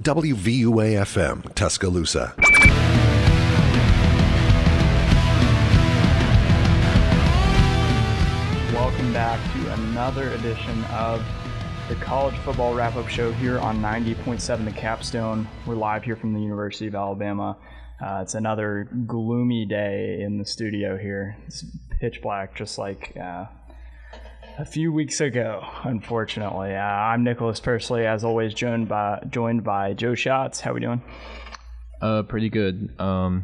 WVUA-FM, Tuscaloosa. Welcome back to another edition of the College Football Wrap-Up Show here on 90.7 The Capstone. We're live here from the University of Alabama. It's another gloomy day in the studio here. It's pitch black, just like a few weeks ago, unfortunately. I'm Nicholas Persley, as always, joined by Joe Schatz. How we doing? Pretty good. Guess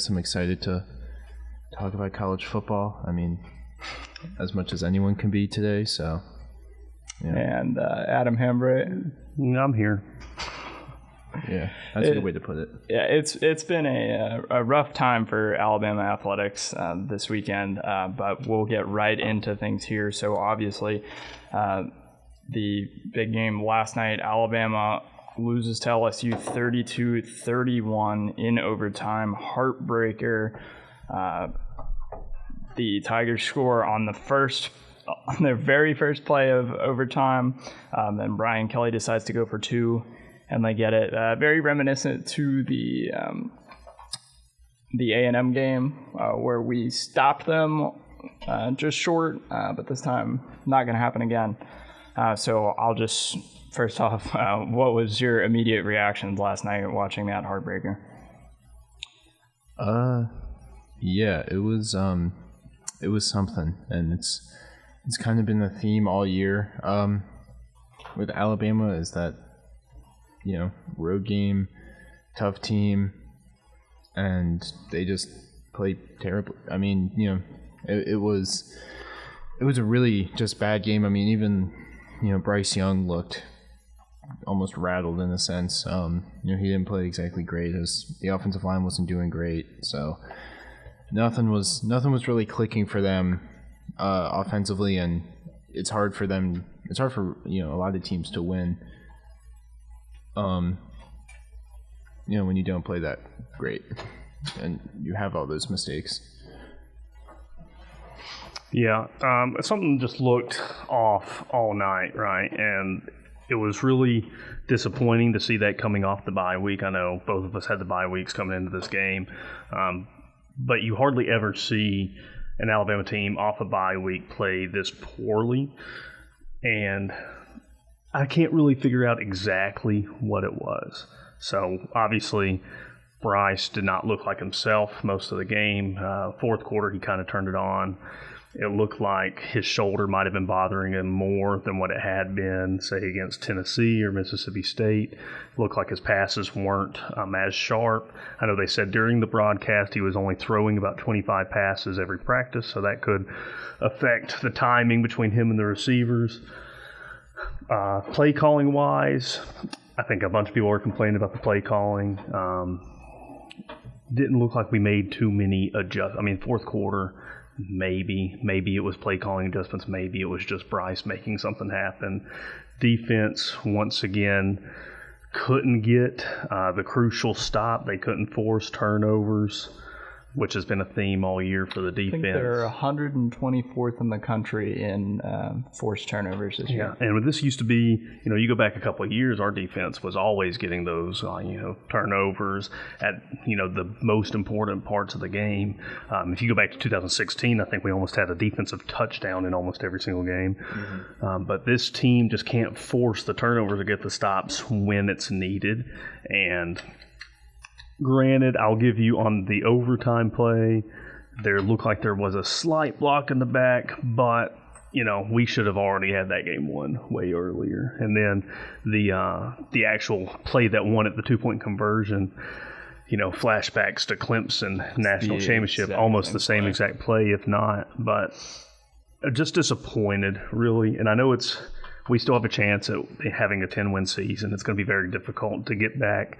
I'm excited to talk about college football. I mean, as much as anyone can be today, so. Yeah. And Adam Hembritt. I'm here. Yeah, that's a good way to put it. Yeah, it's been a rough time for Alabama athletics this weekend, but we'll get right into things here. So obviously, the big game last night, Alabama loses to LSU 32-31 in overtime. Heartbreaker. The Tigers score on their very first play of overtime. Then Brian Kelly decides to go for two. And they get it. Very reminiscent to the A&M game where we stopped them just short, but this time not going to happen again. So I'll just, first off, what was your immediate reactions last night watching that heartbreaker? Yeah, it was something, and it's kind of been the theme all year with Alabama is that, road game, tough team, and they just played terribly. I mean, it was a really just bad game. I mean, even, Bryce Young looked almost rattled in a sense. He didn't play exactly great. The offensive line wasn't doing great, so nothing was really clicking for them offensively, and it's hard for a lot of teams to win. When you don't play that great and you have all those mistakes. Yeah, something just looked off all night, right? And it was really disappointing to see that coming off the bye week. I know both of us had the bye weeks coming into this game, but you hardly ever see an Alabama team off a bye week play this poorly. And I can't really figure out exactly what it was. So obviously, Bryce did not look like himself most of the game. Fourth quarter, he kind of turned it on. It looked like his shoulder might have been bothering him more than what it had been, say, against Tennessee or Mississippi State. It looked like his passes weren't as sharp. I know they said during the broadcast he was only throwing about 25 passes every practice, so that could affect the timing between him and the receivers. Play calling wise, I think a bunch of people are complaining about the play calling. Didn't look like we made too many adjustments. I mean, fourth quarter, maybe it was play calling adjustments. Maybe it was just Bryce making something happen. Defense, once again, couldn't get the crucial stop. They couldn't force turnovers, which has been a theme all year for the defense. I think they're 124th in the country in forced turnovers this year. Yeah, and this used to be, you go back a couple of years, our defense was always getting those, turnovers at, the most important parts of the game. If you go back to 2016, I think we almost had a defensive touchdown in almost every single game. Mm-hmm. But this team just can't force the turnovers or get the stops when it's needed. And granted, I'll give you on the overtime play, there looked like there was a slight block in the back, but, we should have already had that game won way earlier. And then the actual play that won it, the 2-point conversion, flashbacks to Clemson National Championship, almost the same exact play, if not. But just disappointed, really. And I know we still have a chance at having a 10-win season. It's going to be very difficult to get back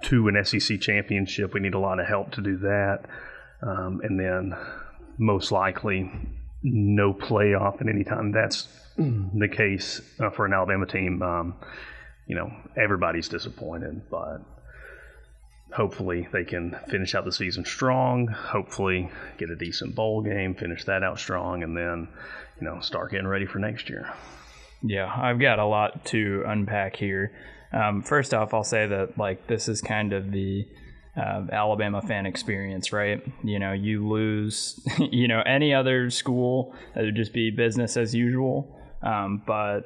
to an SEC championship. We need a lot of help to do that. And then most likely no playoff at any time. That's the case for an Alabama team. Everybody's disappointed, but hopefully they can finish out the season strong, hopefully get a decent bowl game, finish that out strong, and then, start getting ready for next year. Yeah, I've got a lot to unpack here. First off, I'll say that like this is kind of the Alabama fan experience, right? You know, you lose, you know, any other school, it would just be business as usual. But,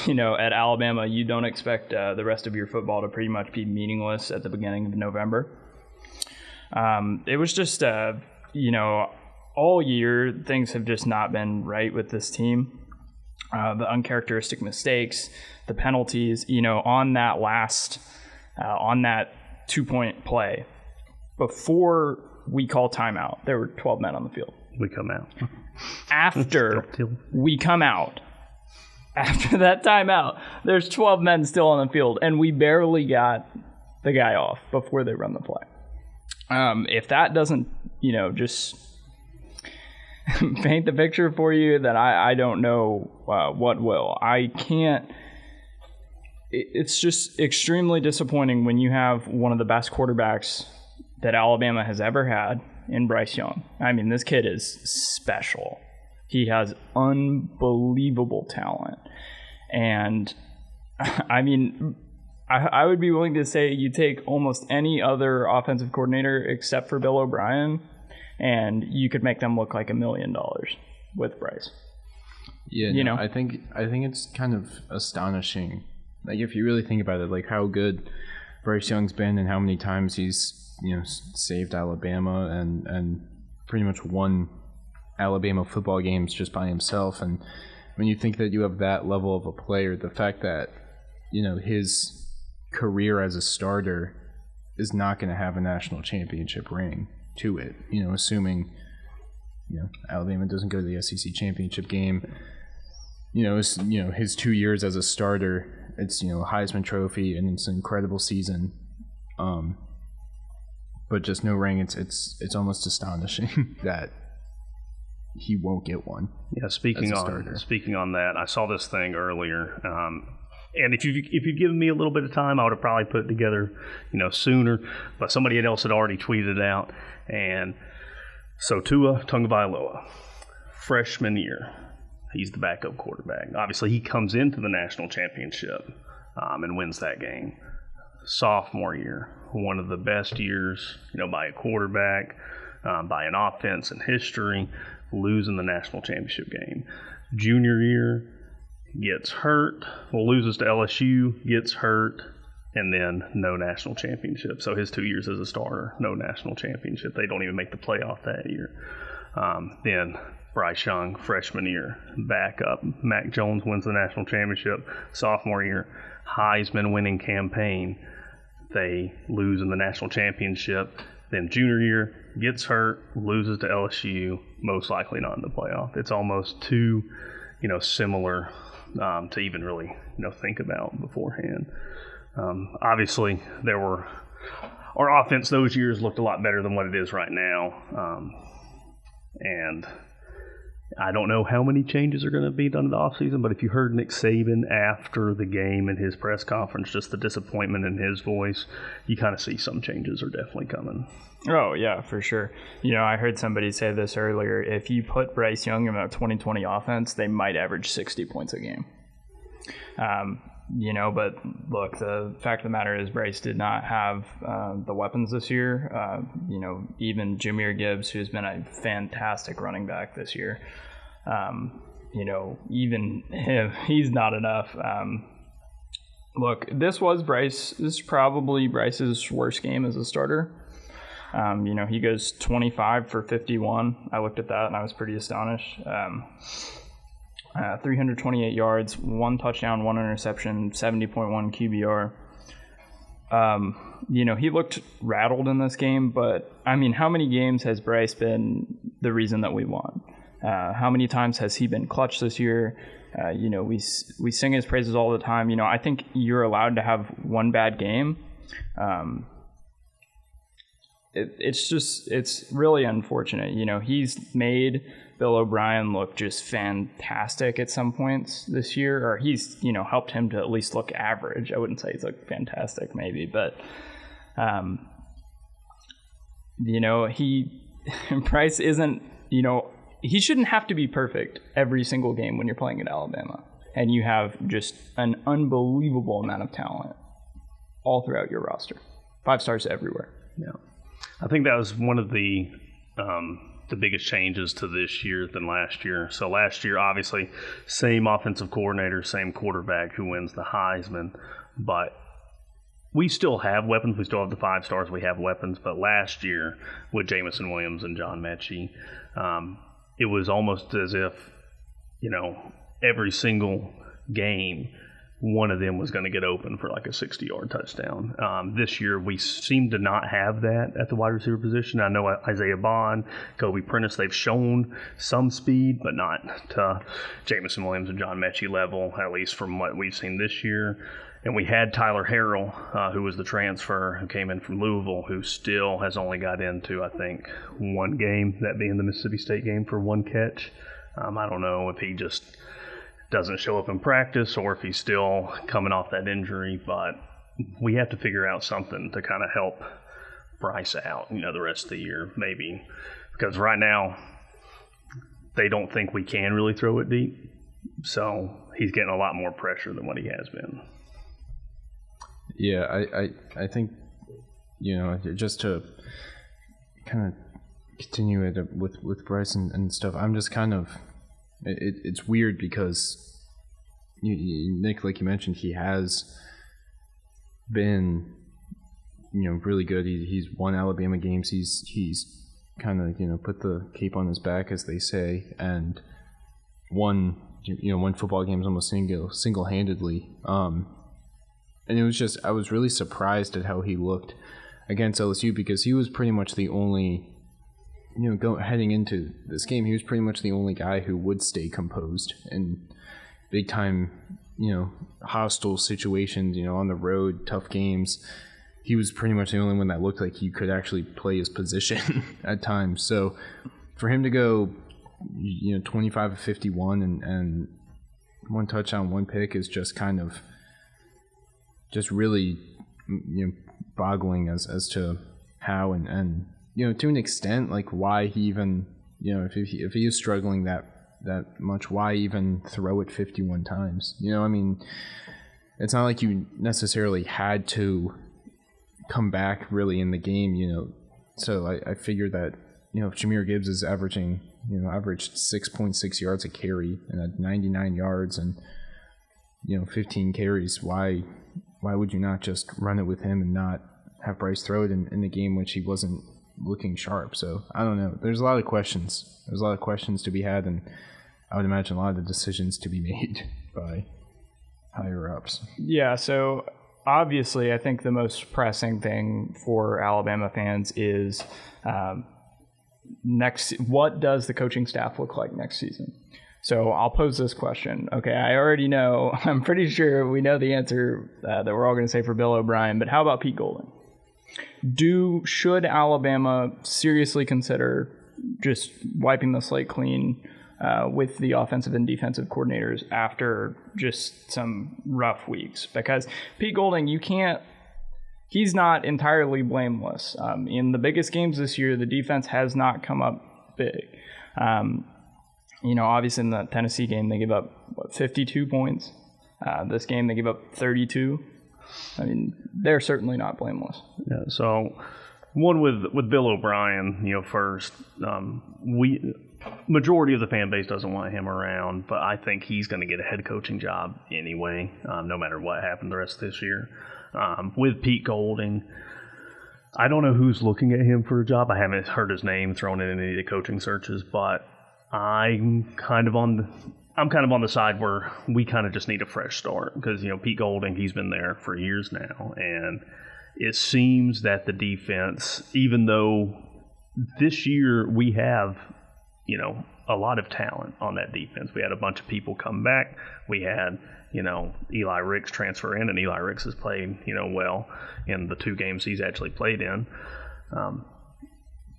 you know, at Alabama, you don't expect the rest of your football to pretty much be meaningless at the beginning of November. It was just, you know, all year, things have just not been right with this team. The uncharacteristic mistakes, the penalties, you know, on that 2-point play, before we call timeout, there were 12 men on the field. We come out. After we come out, after that timeout, there's 12 men still on the field, and we barely got the guy off before they run the play. If that doesn't, you know, just paint the picture for you, then I don't know what will. I can't. It's just extremely disappointing when you have one of the best quarterbacks that Alabama has ever had in Bryce Young. I mean, this kid is special. He has unbelievable talent. And, I mean, I would be willing to say you take almost any other offensive coordinator except for Bill O'Brien, and you could make them look like $1 million with Bryce. Yeah, you know, I think it's kind of astonishing. Like, if you really think about it, like how good Bryce Young's been and how many times he's, you know, saved Alabama and pretty much won Alabama football games just by himself. And when you think that you have that level of a player, the fact that, you know, his career as a starter is not going to have a national championship ring to it, you know, assuming, you know, Alabama doesn't go to the SEC championship game. You know, his 2 years as a starter, it's, you know, a Heisman Trophy, and it's an incredible season. But just no ring. It's almost astonishing that he won't get one. Yeah, speaking on that, I saw this thing earlier. And if you'd given me a little bit of time, I would have probably put it together, you know, sooner. But somebody else had already tweeted it out. And so Tua Tagovailoa, freshman year, he's the backup quarterback. Obviously, he comes into the national championship and wins that game. Sophomore year, one of the best years, you know, by a quarterback, by an offense in history, losing the national championship game. Junior year, gets hurt, loses to LSU, gets hurt, and then no national championship. So his 2 years as a starter, no national championship. They don't even make the playoff that year. Then Bryce Young, freshman year, backup. Mac Jones wins the national championship. Sophomore year, Heisman winning campaign. They lose in the national championship. Then junior year, gets hurt, loses to LSU, most likely not in the playoff. It's almost too, you know, similar to even really, you know, think about beforehand. Obviously, our offense those years looked a lot better than what it is right now. And I don't know how many changes are going to be done in the offseason, but if you heard Nick Saban after the game in his press conference, just the disappointment in his voice, you kind of see some changes are definitely coming. Oh, yeah, for sure. You know, I heard somebody say this earlier. If you put Bryce Young in a 2020 offense, they might average 60 points a game. You know, but look, the fact of the matter is Bryce did not have the weapons this year. You know, even Jahmyr Gibbs, who's been a fantastic running back this year, you know, even him, he's not enough. Look, this is probably Bryce's worst game as a starter. You know, he goes 25 for 51. I looked at that and I was pretty astonished. 328 yards, 1 touchdown, 1 interception, 70.1 QBR. You know, he looked rattled in this game, but, I mean, how many games has Bryce been the reason that we won? How many times has he been clutch this year? You know, we sing his praises all the time. You know, I think you're allowed to have one bad game. It's really unfortunate. You know, he's made Bill O'Brien look just fantastic at some points this year, or he's, you know, helped him to at least look average. I wouldn't say he's looked fantastic maybe, but, you know, Bryce isn't, you know, he shouldn't have to be perfect every single game when you're playing at Alabama. and you have just an unbelievable amount of talent all throughout your roster. 5 stars everywhere. Yeah, I think that was one of the biggest changes to this year than last year. So last year, obviously, same offensive coordinator, same quarterback who wins the Heisman, but we still have weapons. We still have the 5 stars. We have weapons. But last year, with Jameson Williams and John Mechie, it was almost as if, every single game, one of them was going to get open for like a 60-yard touchdown. This year, we seem to not have that at the wide receiver position. I know Isaiah Bond, Kobe Prentice, they've shown some speed, but not to Jameson Williams and John Mechie level, at least from what we've seen this year. And we had Tyler Harrell, who was the transfer, who came in from Louisville, who still has only got into, I think, 1 game, that being the Mississippi State game, for 1 catch. I don't know if he just doesn't show up in practice or if he's still coming off that injury, but we have to figure out something to kind of help Bryce out, the rest of the year, maybe. Because right now, they don't think we can really throw it deep. So he's getting a lot more pressure than what he has been. Yeah, I think, just to kind of continue it with Bryce and stuff, I'm just kind of, it's weird because, Nick, like you mentioned, he has been, really good. He's won Alabama games. He's kind of, put the cape on his back, as they say, and won football games almost single-handedly. And it was just, I was really surprised at how he looked against LSU, because he was pretty much the only, heading into this game, he was pretty much the only guy who would stay composed in big time, hostile situations, on the road, tough games. He was pretty much the only one that looked like he could actually play his position at times. So for him to go, 25 of 51 and 1 touchdown, 1 pick is just kind of, just really, boggling as to how and to an extent, like, why he even, if he is struggling that much, why even throw it 51 times? It's not like you necessarily had to come back really in the game, So I figured that, if Jahmyr Gibbs is averaged 6.6 yards a carry and at 99 yards and, 15 carries, why would you not just run it with him and not have Bryce throw it in the game which he wasn't looking sharp? So I don't know. There's a lot of questions. There's a lot of questions to be had, and I would imagine a lot of decisions to be made by higher ups. Yeah, so obviously I think the most pressing thing for Alabama fans is what does the coaching staff look like next season? So I'll pose this question. Okay, I already know, I'm pretty sure we know the answer that we're all going to say for Bill O'Brien, but how about Pete Golding? Should Alabama seriously consider just wiping the slate clean with the offensive and defensive coordinators after just some rough weeks? Because Pete Golding, he's not entirely blameless. In the biggest games this year, the defense has not come up big. Obviously in the Tennessee game, they gave up, 52 points? This game, they gave up 32. They're certainly not blameless. Yeah, so one with Bill O'Brien, first, majority of the fan base doesn't want him around, but I think he's going to get a head coaching job anyway, no matter what happened the rest of this year. With Pete Golding, I don't know who's looking at him for a job. I haven't heard his name thrown in any of the coaching searches, but I'm kind of on the side where we kind of just need a fresh start, because Pete Golding, he's been there for years now, and it seems that the defense, even though this year we have a lot of talent on that defense, we had a bunch of people come back, we had Eli Ricks transfer in, and Eli Ricks has played well in the 2 games he's actually played in,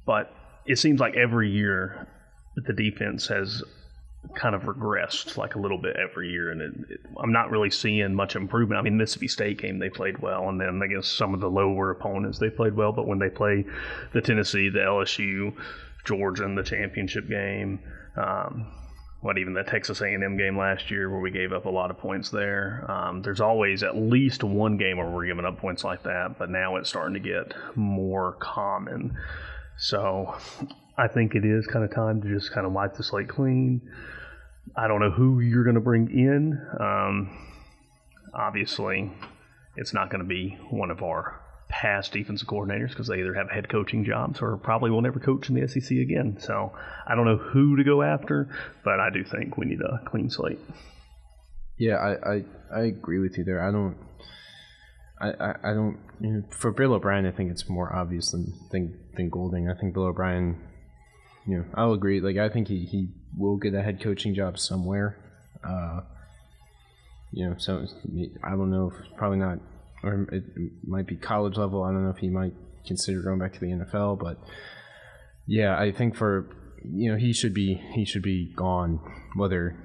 but it seems like every year the defense has kind of regressed like a little bit every year, and I'm not really seeing much improvement. Mississippi State game, they played well, and then against some of the lower opponents they played well, but when they play the Tennessee, the LSU, Georgia in the championship game, even the Texas A&M game last year where we gave up a lot of points there. There's always at least one game where we're giving up points like that, but now it's starting to get more common. So I think it is kind of time to just kind of wipe the slate clean. I don't know who you're going to bring in. Obviously, it's not going to be one of our past defensive coordinators because they either have head coaching jobs or probably will never coach in the SEC again. So I don't know who to go after, but I do think we need a clean slate. Yeah, I agree with you there. I don't. You know, for Bill O'Brien, I think it's more obvious than Golding. I think Bill O'Brien, you know, I'll agree. Like, I think he will get a head coaching job somewhere. You know, so I don't know if probably not, or it might be college level. I don't know if he might consider going back to the NFL, but yeah, I think for, you know, he should be gone. Whether,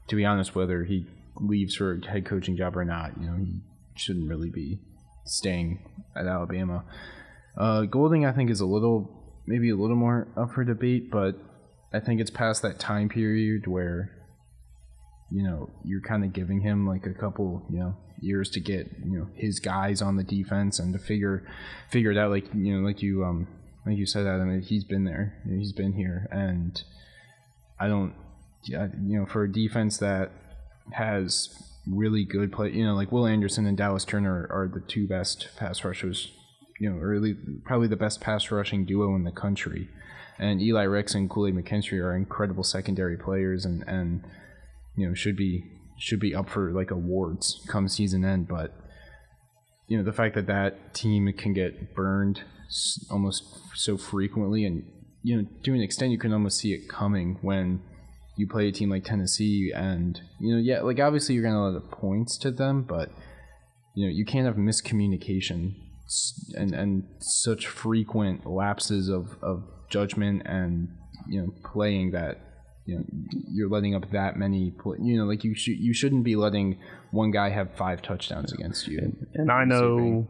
to be honest, whether he leaves for a head coaching job or not, you know, he shouldn't really be staying at Alabama. Golding, I think, is maybe a little more up for debate, but I think it's past that time period where, you know, you're kind of giving him like a couple, you know, years to get, you know, his guys on the defense and to figure it out. Like, you know, like you said, Adam, he's been there, you know, he's been here, and you know, for a defense that has really good play, you know, like Will Anderson and Dallas Turner are the two best pass rushers, you know, or probably the best pass rushing duo in the country. And Eli Ricks and Kool-Aid McKinstry are incredible secondary players and you know, should be up for like awards come season end. But, you know, the fact that team can get burned almost so frequently, and, you know, to an extent you can almost see it coming when you play a team like Tennessee, and, you know, yeah, like obviously you're going to allow the points to them, but, you know, you can't have miscommunication and such frequent lapses of judgment and, you know, playing that, you know, you're letting up that many, you know, like you shouldn't be letting one guy have 5 touchdowns against you. And I know,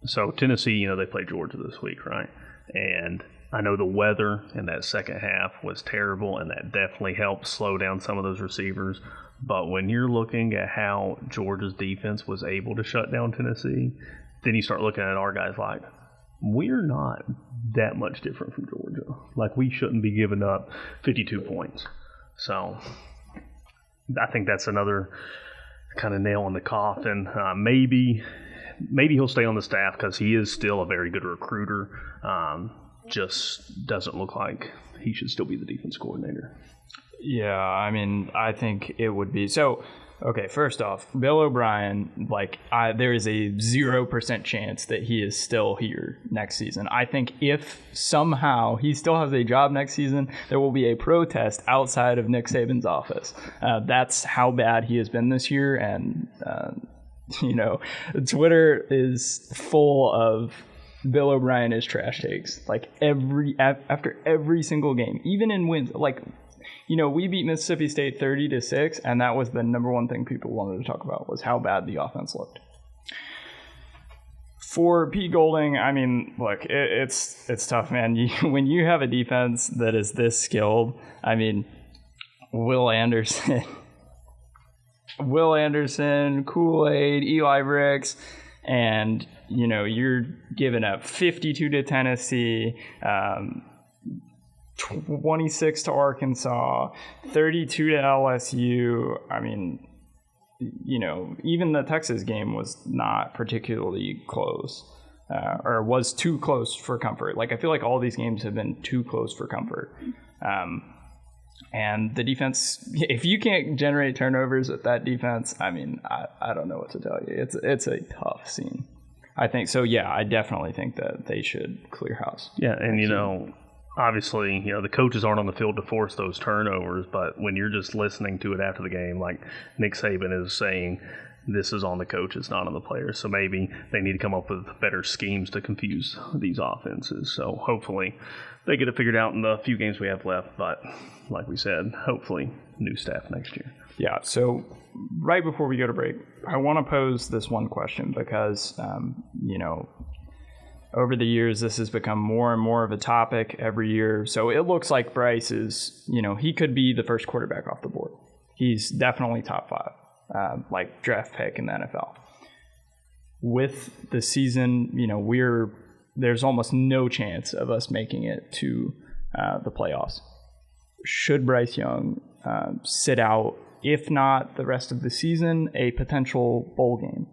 so Tennessee, you know, they play Georgia this week, right? And I know the weather in that second half was terrible, and that definitely helped slow down some of those receivers. But when you're looking at how Georgia's defense was able to shut down Tennessee, then you start looking at our guys like, we're not that much different from Georgia. Like, we shouldn't be giving up 52 points. So I think that's another kind of nail in the coffin. Maybe he'll stay on the staff because he is still a very good recruiter. Just doesn't look like he should still be the defense coordinator. Yeah, I mean, I think it would be. So, okay, first off, Bill O'Brien, like, there is a 0% chance that he is still here next season. I think if somehow he still has a job next season, there will be a protest outside of Nick Saban's office. That's how bad he has been this year, and, you know, Twitter is full of Bill O'Brien is trash takes. Like, after every single game, even in wins, like, you know, we beat Mississippi State 30-6, and that was the number one thing people wanted to talk about, was how bad the offense looked. For Pete Golding, I mean, look, it's tough, man. When you have a defense that is this skilled, I mean, Will Anderson, Kool-Aid, Eli Ricks, and, you know, you're giving up 52 to Tennessee, 26 to Arkansas, 32 to LSU. I mean, you know, even the Texas game was not particularly close, or was too close for comfort. Like, I feel like all these games have been too close for comfort. And the defense, if you can't generate turnovers with that defense, I mean, I don't know what to tell you. It's a tough scene, I think. So, yeah, I definitely think that they should clear house. Yeah, and, you know, obviously, you know, the coaches aren't on the field to force those turnovers, but when you're just listening to it after the game, like Nick Saban is saying, this is on the coaches, not on the players. So maybe they need to come up with better schemes to confuse these offenses. So hopefully they get it figured out in the few games we have left. But like we said, hopefully new staff next year. Yeah, so right before we go to break, I want to pose this one question because, you know, over the years, this has become more and more of a topic every year. So it looks like Bryce is, he could be the first quarterback off the board. He's definitely top 5, like draft pick in the NFL. With the season, there's almost no chance of us making it to the playoffs. Should Bryce Young sit out, if not the rest of the season, a potential bowl game?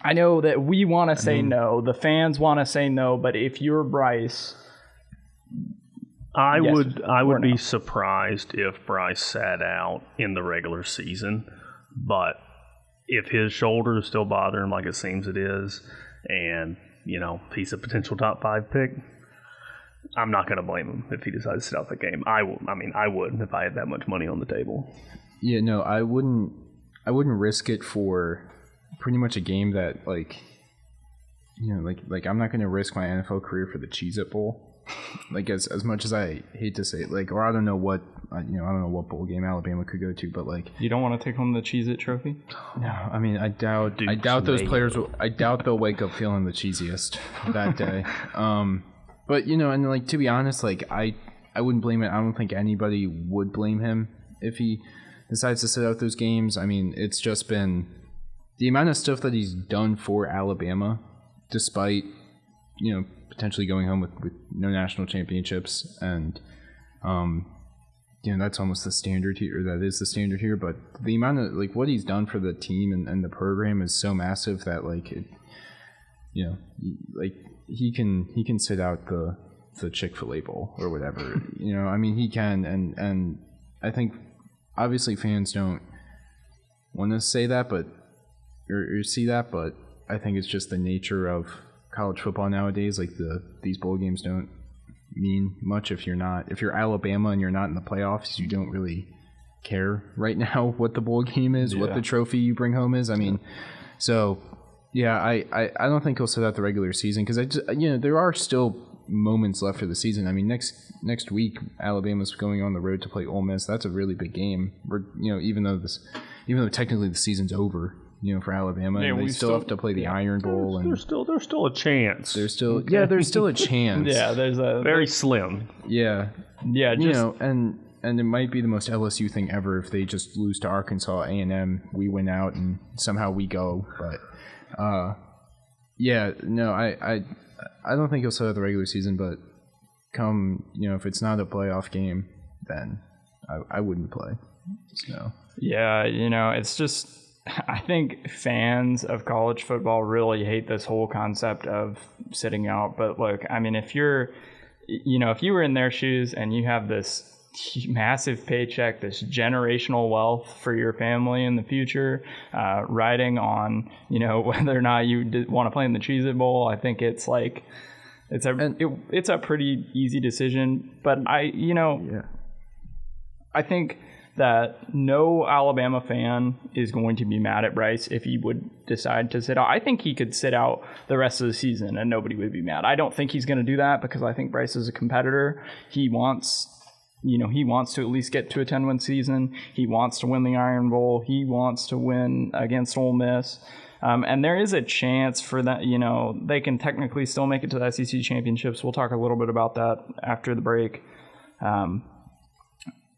I know that we want to say no, the fans want to say no, but if you're Bryce, I would be surprised if Bryce sat out in the regular season, but if his shoulder is still bothering like it seems it is, and he's a potential top 5 pick, I'm not going to blame him if he decides to sit out the game. I would if I had that much money on the table. Yeah, no, I wouldn't risk it for pretty much a game that like I'm not going to risk my NFL career for the Cheez-It Bowl. Like as much as I hate to say it, or I don't know what bowl game Alabama could go to, but you don't want to take home the Cheez-It trophy? No, I doubt those players I doubt they'll wake up feeling the cheesiest that day. But and to be honest, I wouldn't blame it. I don't think anybody would blame him if he decides to sit out those games. It's just been the amount of stuff that he's done for Alabama, despite potentially going home with no national championships, and that's almost the standard here, or that is the standard here. But the amount of what he's done for the team and the program is so massive that he can sit out the Chick-fil-A Bowl or whatever. He can, and I think obviously fans don't want to say that, but or see that, but I think it's just the nature of college football nowadays. These bowl games don't mean much if you're Alabama and you're not in the playoffs. You don't really care right now what the bowl game is, what the trophy you bring home is. So yeah, I don't think he'll sit out the regular season because there are still moments left for the season. Next week Alabama's going on the road to play Ole Miss. That's a really big game. Even though technically the season's over, for Alabama, and they still have to play the Iron Bowl, and there's still a chance. There's still a chance. Yeah, there's a very slim. Yeah, just, and it might be the most LSU thing ever if they just lose to Arkansas A&M. We win out and somehow we go, but I don't think he'll sit out the regular season, but come if it's not a playoff game, then I wouldn't play. So yeah, it's just. I think fans of college football really hate this whole concept of sitting out. But look, if you were in their shoes and you have this massive paycheck, this generational wealth for your family in the future, riding on, whether or not you want to play in the Cheez-It Bowl, I think it's a pretty easy decision. But I think that no Alabama fan is going to be mad at Bryce if he would decide to sit out. I think he could sit out the rest of the season and nobody would be mad. I don't think he's going to do that because I think Bryce is a competitor. He wants to at least get to a 10-win season. He wants to win the Iron Bowl. He wants to win against Ole Miss. And there is a chance for that, they can technically still make it to the SEC championships. We'll talk a little bit about that after the break.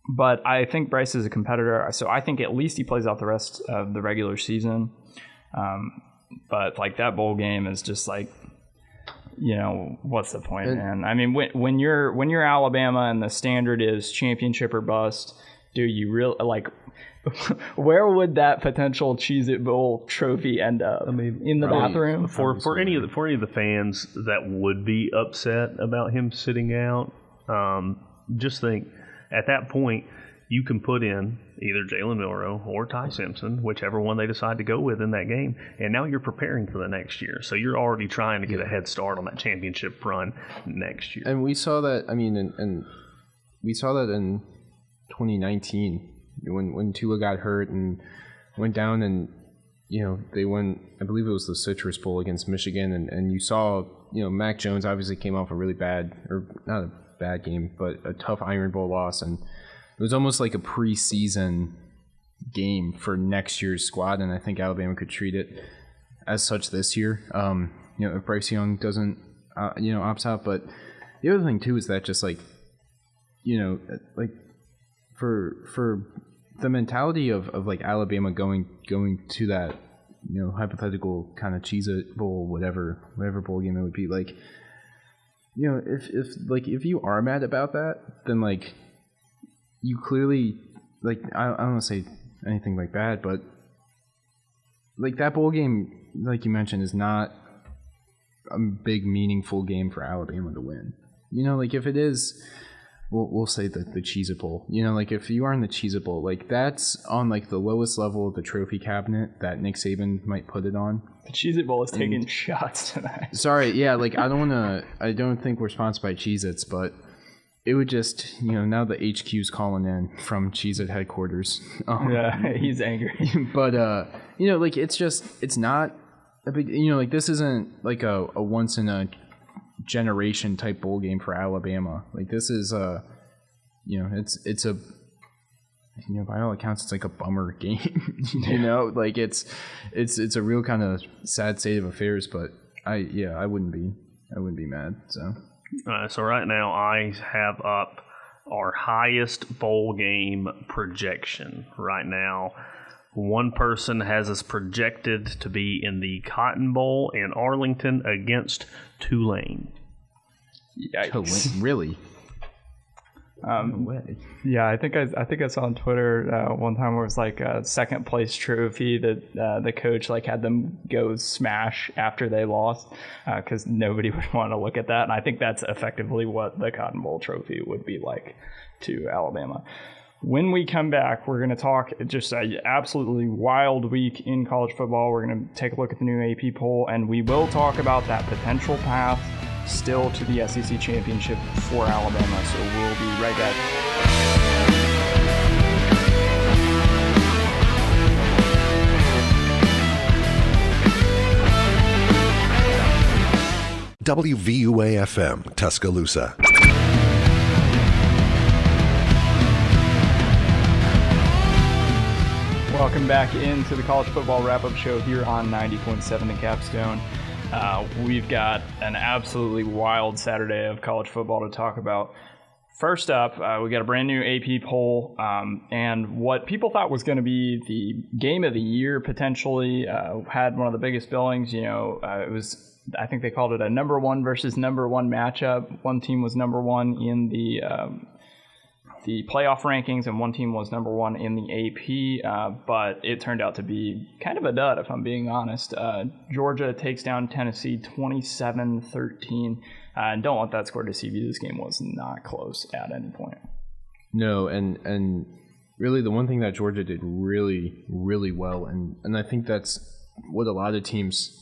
But I think Bryce is a competitor, so I think at least he plays out the rest of the regular season. But that bowl game is just what's the point, man? When you're Alabama and the standard is championship or bust, do you really where would that potential Cheez-It Bowl trophy end up? In the bathroom? For any of the fans that would be upset about him sitting out, just think. At that point, you can put in either Jalen Milroe or Ty Simpson, whichever one they decide to go with in that game, and now you're preparing for the next year. So you're already trying to get a head start on that championship run next year. And we saw that. And we saw that in 2019 when Tua got hurt and went down, and they won. I believe it was the Citrus Bowl against Michigan, and you saw Mac Jones obviously came off a really bad, or not a bad game, but a tough Iron Bowl loss, and it was almost like a preseason game for next year's squad, and I think Alabama could treat it as such this year. If Bryce Young doesn't, opts out. But the other thing too is that just like, for the mentality of like Alabama going to that, hypothetical kind of Cheez-It Bowl, whatever bowl game it would be, like, if you are mad about that, then like you clearly, like, I don't want to say anything like bad, but like that bowl game, like you mentioned, is not a big meaningful game for Alabama to win. Like if it is, we'll say the Cheez-It Bowl. Like if you are in the Cheez-It Bowl, like that's on like the lowest level of the trophy cabinet that Nick Saban might put it on. The Cheez-It Bowl is taking shots tonight. Sorry, yeah, like I don't think we're sponsored by Cheez-Its, but it would just, now the HQ's calling in from Cheez-It headquarters. Yeah, he's angry. But, like it's not a big, like this isn't like a once in a generation type bowl game for Alabama. Like this is it's a, by all accounts it's like a bummer game. Like it's a real kind of sad state of affairs, but I wouldn't be mad. So right now I have up our highest bowl game projection right now. One person has us projected to be in the Cotton Bowl in Arlington against Tulane. Yikes. Really? No way. Yeah, I think I saw on Twitter one time where it was like a second place trophy that the coach like had them go smash after they lost because nobody would want to look at that, and I think that's effectively what the Cotton Bowl trophy would be like to Alabama. When we come back, we're going to talk just an absolutely wild week in college football. We're going to take a look at the new AP poll, and we will talk about that potential path still to the SEC championship for Alabama. So we'll be right back. WVUA-FM, Tuscaloosa. Welcome back into the College Football Wrap-Up Show here on 90.7 The Capstone. We've got an absolutely wild Saturday of college football to talk about. First up, we got a brand new AP poll, and what people thought was going to be the game of the year potentially had one of the biggest billings. It was, I think they called it a number one versus number one matchup. One team was number one in the playoff rankings, and one team was number one in the AP, but it turned out to be kind of a dud, if I'm being honest. Georgia takes down Tennessee 27-13, and don't want that score to deceive you. This game was not close at any point. No, and really the one thing that Georgia did really, really well, and I think that's what a lot of teams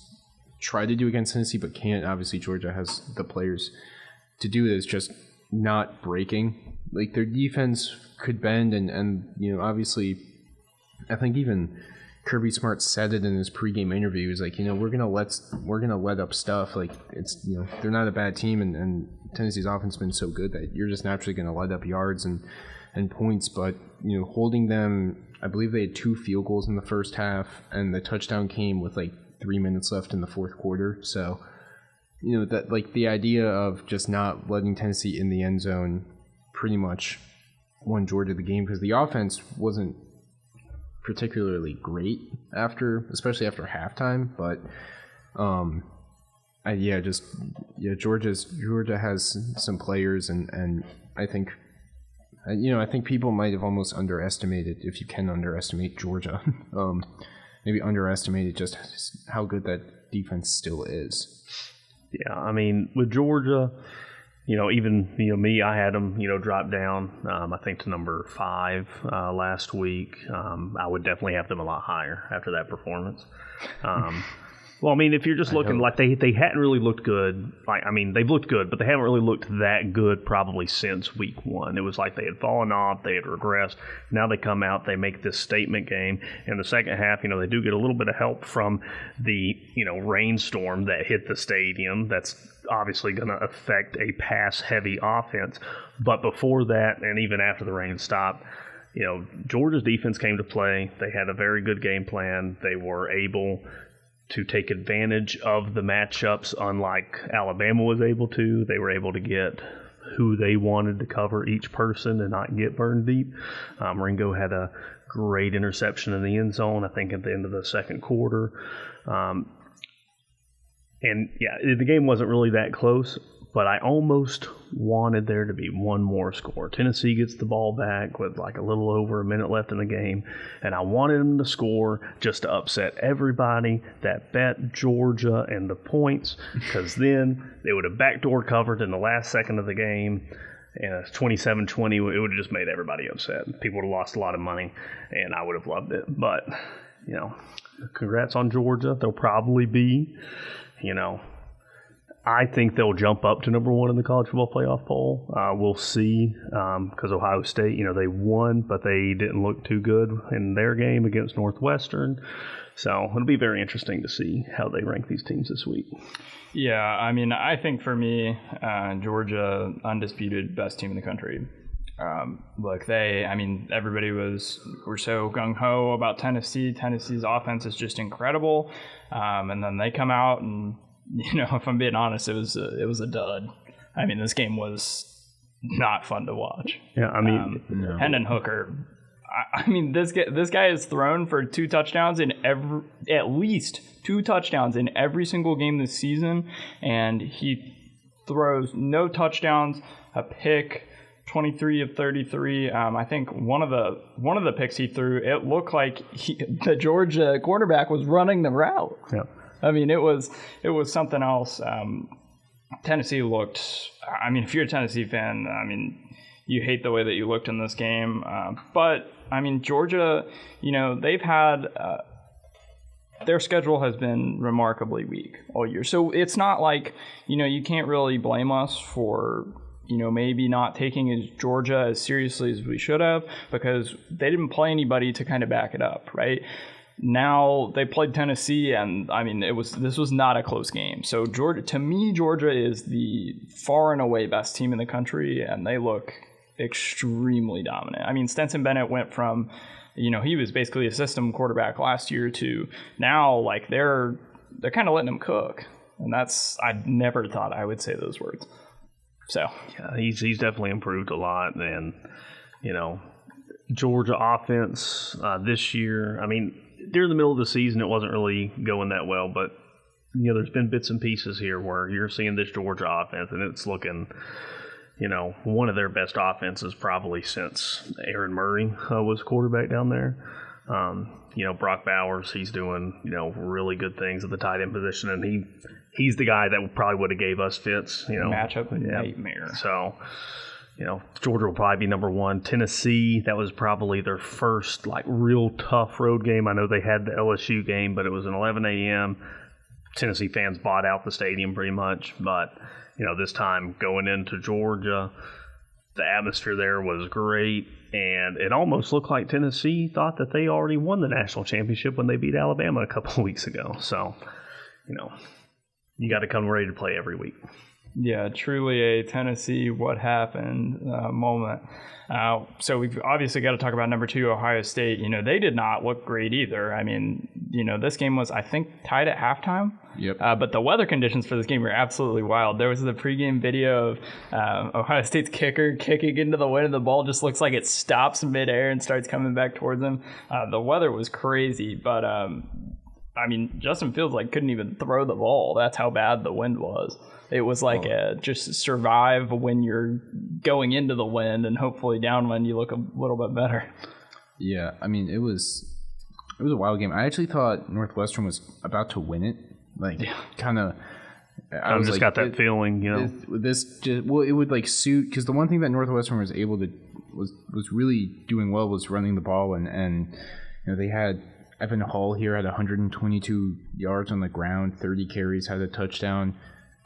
try to do against Tennessee, but can't. Obviously, Georgia has the players to do it, is just not breaking. Like their defense could bend, and obviously, I think even Kirby Smart said it in his pregame interview. He was like, we're gonna let up stuff. Like it's they're not a bad team, and Tennessee's offense has been so good that you're just naturally gonna let up yards and points. But holding them, I believe they had 2 field goals in the first half, and the touchdown came with like 3 minutes left in the fourth quarter. So that like the idea of just not letting Tennessee in the end zone pretty much won Georgia the game, because the offense wasn't particularly great especially after halftime. But Georgia has some players, and I think people might have almost underestimated, if you can underestimate Georgia, maybe underestimated just how good that defense still is. Yeah, I mean, with Georgia, even me, I had them drop down. I think to number 5 last week. I would definitely have them a lot higher after that performance. Well, I mean, if you're just looking like they hadn't really looked good. Like, I mean, they've looked good, but they haven't really looked that good probably since week 1. It was like they had fallen off, they had regressed. Now they come out, they make this statement game. In the second half, they do get a little bit of help from the rainstorm that hit the stadium. That's obviously going to affect a pass-heavy offense. But before that, and even after the rain stopped, Georgia's defense came to play. They had a very good game plan. They were able to take advantage of the matchups, unlike Alabama was able to. They were able to get who they wanted to cover each person and not get burned deep. Ringo had a great interception in the end zone, I think, at the end of the second quarter. And yeah, the game wasn't really that close, but I almost wanted there to be one more score. Tennessee gets the ball back with like a little over a minute left in the game, and I wanted them to score just to upset everybody that bet Georgia and the points, because then they would have backdoor covered in the last second of the game, and it's 27-20. It would have just made everybody upset. People would have lost a lot of money, and I would have loved it. But, you know, congrats on Georgia. They'll probably be, you know, I think they'll jump up to number 1 in the college football playoff poll. We'll see, because Ohio State, you know, they won, but they didn't look too good in their game against Northwestern. So it'll be very interesting to see how they rank these teams this week. Yeah, I mean, I think for me, Georgia, undisputed best team in the country. Look, everybody were so gung-ho about Tennessee. Tennessee's offense is just incredible. And then they come out and, you know, if I'm being honest, it was a dud. I mean, this game was not fun to watch. Yeah, I mean, no. Hendon Hooker. I mean, this guy has thrown for 2 touchdowns at least 2 touchdowns in every single game this season, and he throws no touchdowns, a pick, 23 of 33. I think one of the picks he threw, it looked like the Georgia quarterback was running the route. Yeah. I mean, it was something else. Tennessee looked. I mean, if you're a Tennessee fan, I mean, you hate the way that you looked in this game. But I mean, Georgia, you know, they've had their schedule has been remarkably weak all year. So it's not like, you know, you can't really blame us for, you know, maybe not taking Georgia as seriously as we should have, because they didn't play anybody to kind of back it up, right? Now they played Tennessee, and I mean, this was not a close game. So Georgia is the far and away best team in the country, and they look extremely dominant. I mean, Stetson Bennett went from, you know, he was basically a system quarterback last year to now, like they're kind of letting him cook, and I never thought I would say those words. So yeah, he's definitely improved a lot, and you know, Georgia offense this year. I mean, during the middle of the season, it wasn't really going that well, but you know, there's been bits and pieces here where you're seeing this Georgia offense, and it's looking, you know, one of their best offenses probably since Aaron Murray was quarterback down there. You know, Brock Bowers, he's doing, you know, really good things at the tight end position, and he's the guy that probably would have gave us fits, you know. Matchup nightmare. So, you know, Georgia will probably be number 1. Tennessee, that was probably their first, like, real tough road game. I know they had the LSU game, but it was an 11 a.m. Tennessee fans bought out the stadium pretty much. But, you know, this time going into Georgia, the atmosphere there was great. And it almost looked like Tennessee thought that they already won the national championship when they beat Alabama a couple of weeks ago. So, you know, you got to come ready to play every week. Yeah, truly a Tennessee what happened moment. So we've obviously got to talk about number 2, Ohio State. You know, they did not look great either. I mean, you know, this game was, I think, tied at halftime. Yep. But the weather conditions for this game were absolutely wild. There was the pregame video of Ohio State's kicker kicking into the wind, and the ball just looks like it stops midair and starts coming back towards him. The weather was crazy, but I mean, Justin Fields couldn't even throw the ball. That's how bad the wind was. It was like just survive when you're going into the wind, and hopefully downwind you look a little bit better. Yeah, I mean, it was a wild game. I actually thought Northwestern was about to win it. Kind of. I just got that feeling, you know. It would suit, because the one thing that Northwestern was able to was really doing well was running the ball, and you know, they had Evan Hall here had 122 yards on the ground, 30 carries, had a touchdown.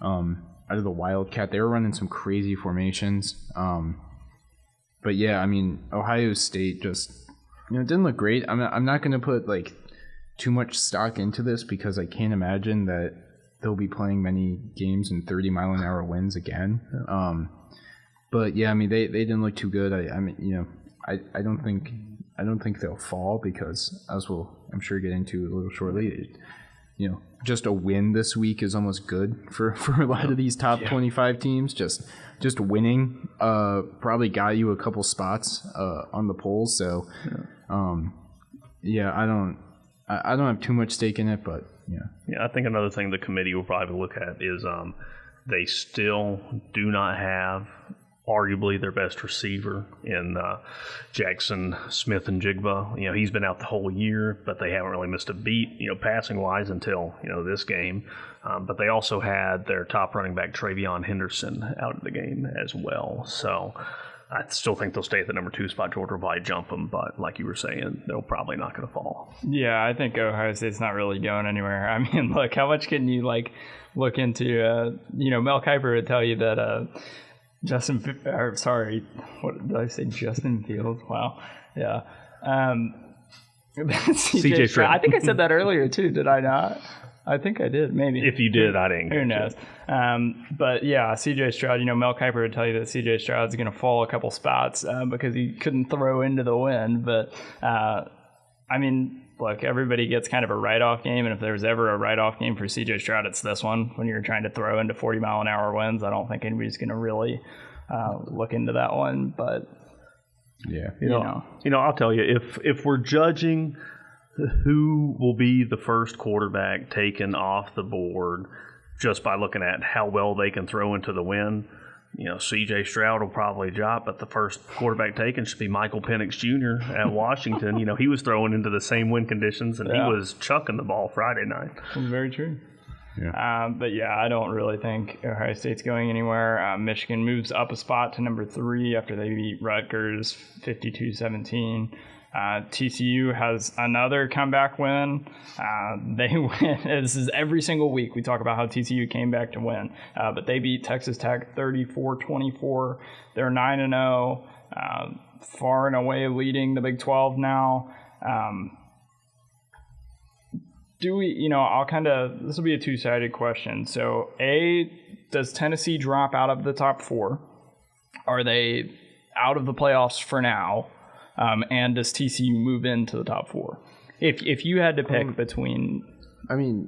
Out of the Wildcat, they were running some crazy formations. But yeah, I mean, Ohio State just, you know, it didn't look great. I'm not going to put too much stock into this, because I can't imagine that they'll be playing many games in 30-mile-an-hour winds again. But yeah, I mean, they didn't look too good. I mean, you know, I don't think they'll fall, because, as we'll, I'm sure, get into a little shortly, just a win this week is almost good for a lot of these top 25 teams. Just winning probably got you a couple spots on the polls. So, I don't have too much stake in it, but Yeah, I think another thing the committee will probably look at is they still do not have arguably their best receiver in Jackson Smith-Njigba. He's been out the whole year, but they haven't really missed a beat, passing wise until, this game. But they also had their top running back Travion Henderson out of the game as well. So I still think they'll stay at the number 2 spot. Georgia will probably jump them, but like you were saying, they're probably not going to fall. Yeah, I think Ohio State's not really going anywhere. I mean, look, how much can you look into? Mel Kiper would tell you that Justin Fields? Wow, yeah. CJ Stroud. I think I said that earlier too. Did I not? I think I did, maybe. If you did, I didn't. Who knows? But yeah, CJ Stroud, Mel Kiper would tell you that CJ Stroud's going to fall a couple spots because he couldn't throw into the wind. But, look, everybody gets kind of a write-off game, and if there's ever a write-off game for CJ Stroud, it's this one. When you're trying to throw into 40-mile-an-hour winds, I don't think anybody's going to really look into that one. But, I'll tell you, if we're judging who will be the first quarterback taken off the board just by looking at how well they can throw into the wind, C.J. Stroud will probably drop, but the first quarterback taken should be Michael Penix Jr. at Washington. He was throwing into the same wind conditions, and he was chucking the ball Friday night. That's very true. Yeah. But I don't really think Ohio State's going anywhere. Michigan moves up a spot to number 3 after they beat Rutgers 52-17. TCU has another comeback win. They win. This is every single week we talk about how TCU came back to win. But they beat Texas Tech 34-24. They're 9-0, far and away leading the Big 12 now. Do we, this will be a two-sided question. So, A, does Tennessee drop out of the top 4? Are they out of the playoffs for now? And does TCU move into the top 4? If you had to pick between, I think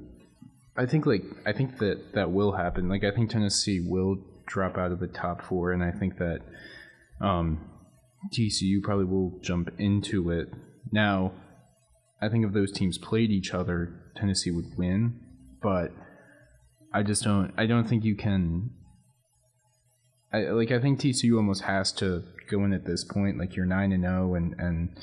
that will happen. I think Tennessee will drop out of the top 4, and I think that TCU probably will jump into it. Now, I think if those teams played each other, Tennessee would win, but I don't think you can. I think TCU almost has to go in at this point. You're 9-0, and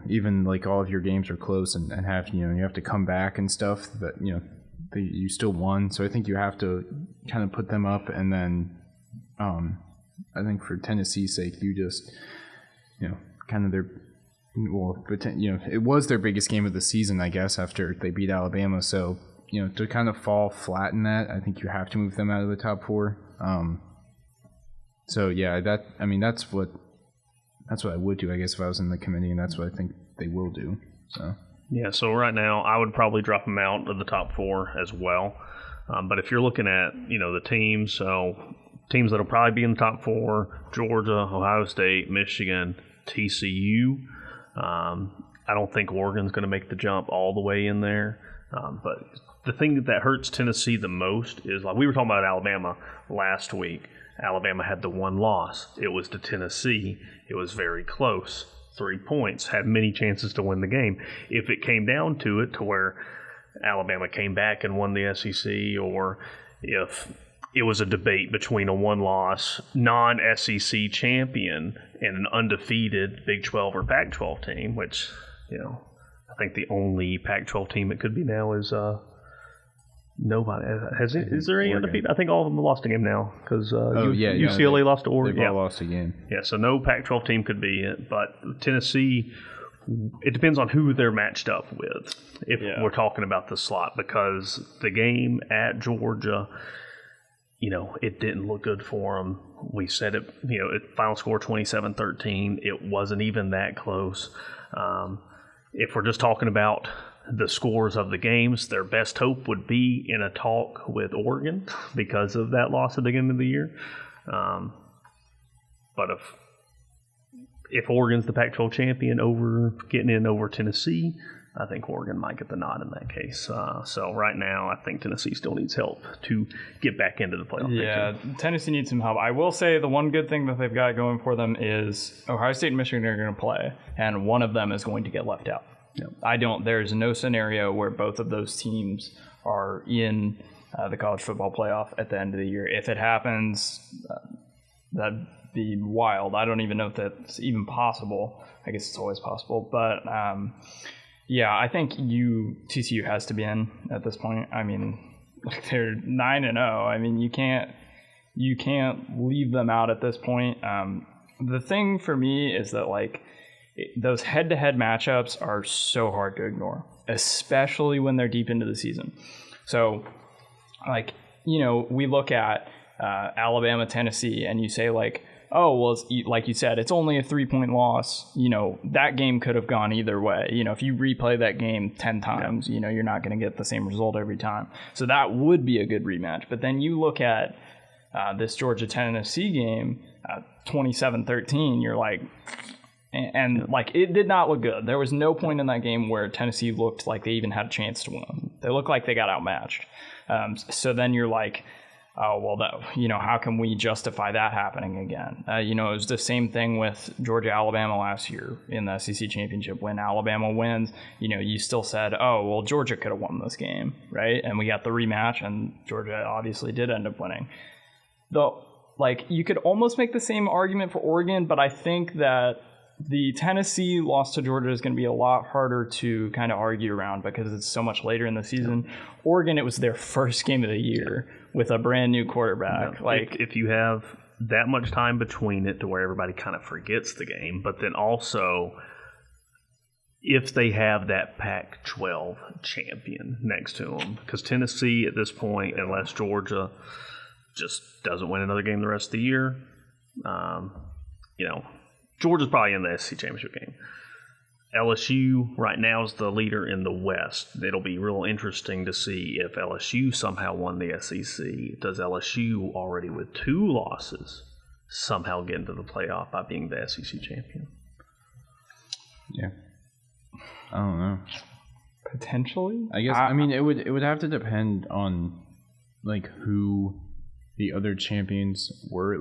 even all of your games are close, and have you have to come back and stuff. But you still won, so I think you have to kind of put them up, and then I think for Tennessee's sake, you just kind of it was their biggest game of the season, I guess, after they beat Alabama. So to kind of fall flat in that, I think you have to move them out of the top 4. So that's what I would do, I guess, if I was in the committee, and that's what I think they will do. So right now I would probably drop them out of the top 4 as well. But if you're looking at the teams, so teams that'll probably be in the top 4: Georgia, Ohio State, Michigan, TCU. I don't think Oregon's going to make the jump all the way in there. But the thing that hurts Tennessee the most is, we were talking about Alabama last week. Alabama had the one loss. It was to Tennessee. It was very close. 3 points. Had many chances to win the game. If it came down to it, to where Alabama came back and won the SEC, or if it was a debate between a one-loss non-SEC champion and an undefeated Big 12 or Pac-12 team, which, I think the only Pac-12 team it could be now is nobody. Is there any undefeated? I think all of them have lost a game now, because UCLA lost to Oregon. They've all lost a game. Yeah, so no Pac-12 team could be it. But Tennessee, it depends on who they're matched up with if we're talking about the slot, because the game at Georgia, it didn't look good for them. We said it, final score 27-13. It wasn't even that close. If we're just talking about the scores of the games, their best hope would be in a talk with Oregon because of that loss at the beginning of the year. But if Oregon's the Pac-12 champion, getting in over Tennessee, I think Oregon might get the nod in that case. So right now, I think Tennessee still needs help to get back into the playoff. Yeah, picture. Tennessee needs some help. I will say the one good thing that they've got going for them is Ohio State and Michigan are going to play, and one of them is going to get left out. Yep. There's no scenario where both of those teams are in the college football playoff at the end of the year. If it happens, that'd be wild. I don't even know if that's even possible. I guess it's always possible, but yeah, I think TCU has to be in at this point. I mean, they're 9-0. I mean, you can't leave them out at this point. The thing for me is that those head-to-head matchups are so hard to ignore, especially when they're deep into the season. So, we look at Alabama, Tennessee, and you say oh, well, like you said, it's only a 3-point loss. That game could have gone either way. If you replay that game 10 times, you're not going to get the same result every time. So that would be a good rematch. But then you look at this Georgia-Tennessee game, 27-13, you're like, and it did not look good. There was no point in that game where Tennessee looked like they even had a chance to win. They looked like they got outmatched. So then you're like, oh, well, how can we justify that happening again? It was the same thing with Georgia-Alabama last year in the SEC championship. When Alabama wins, you still said, oh, well, Georgia could have won this game, right? And we got the rematch, and Georgia obviously did end up winning. Though, you could almost make the same argument for Oregon, but I think that the Tennessee loss to Georgia is going to be a lot harder to kind of argue around because it's so much later in the season. Oregon, it was their first game of the year with a brand new quarterback. If you have that much time between it to where everybody kind of forgets the game, but then also if they have that Pac-12 champion next to them, because Tennessee at this point, unless Georgia just doesn't win another game the rest of the year, Georgia's probably in the SEC championship game. LSU right now is the leader in the West. It'll be real interesting to see if LSU somehow won the SEC. Does LSU, already with 2 losses, somehow get into the playoff by being the SEC champion? Yeah. I don't know. Potentially? I guess, it would have to depend on, who the other champions were.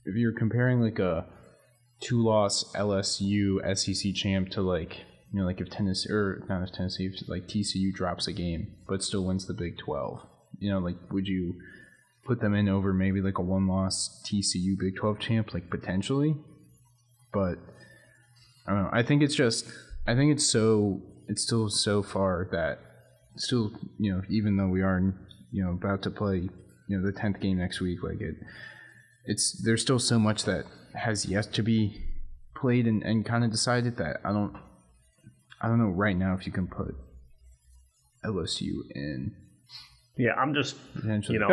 If you're comparing a 2-loss LSU SEC champ to if Tennessee, or not if Tennessee, if TCU drops a game but still wins the Big 12, would you put them in over maybe a 1-loss TCU Big 12 champ, potentially? But I don't know. I think it's still so far that still, even though we are, about to play, the 10th game next week, there's still so much that has yet to be played and kind of decided that I don't know right now if you can put LSU in. Yeah, I'm just potentially. No.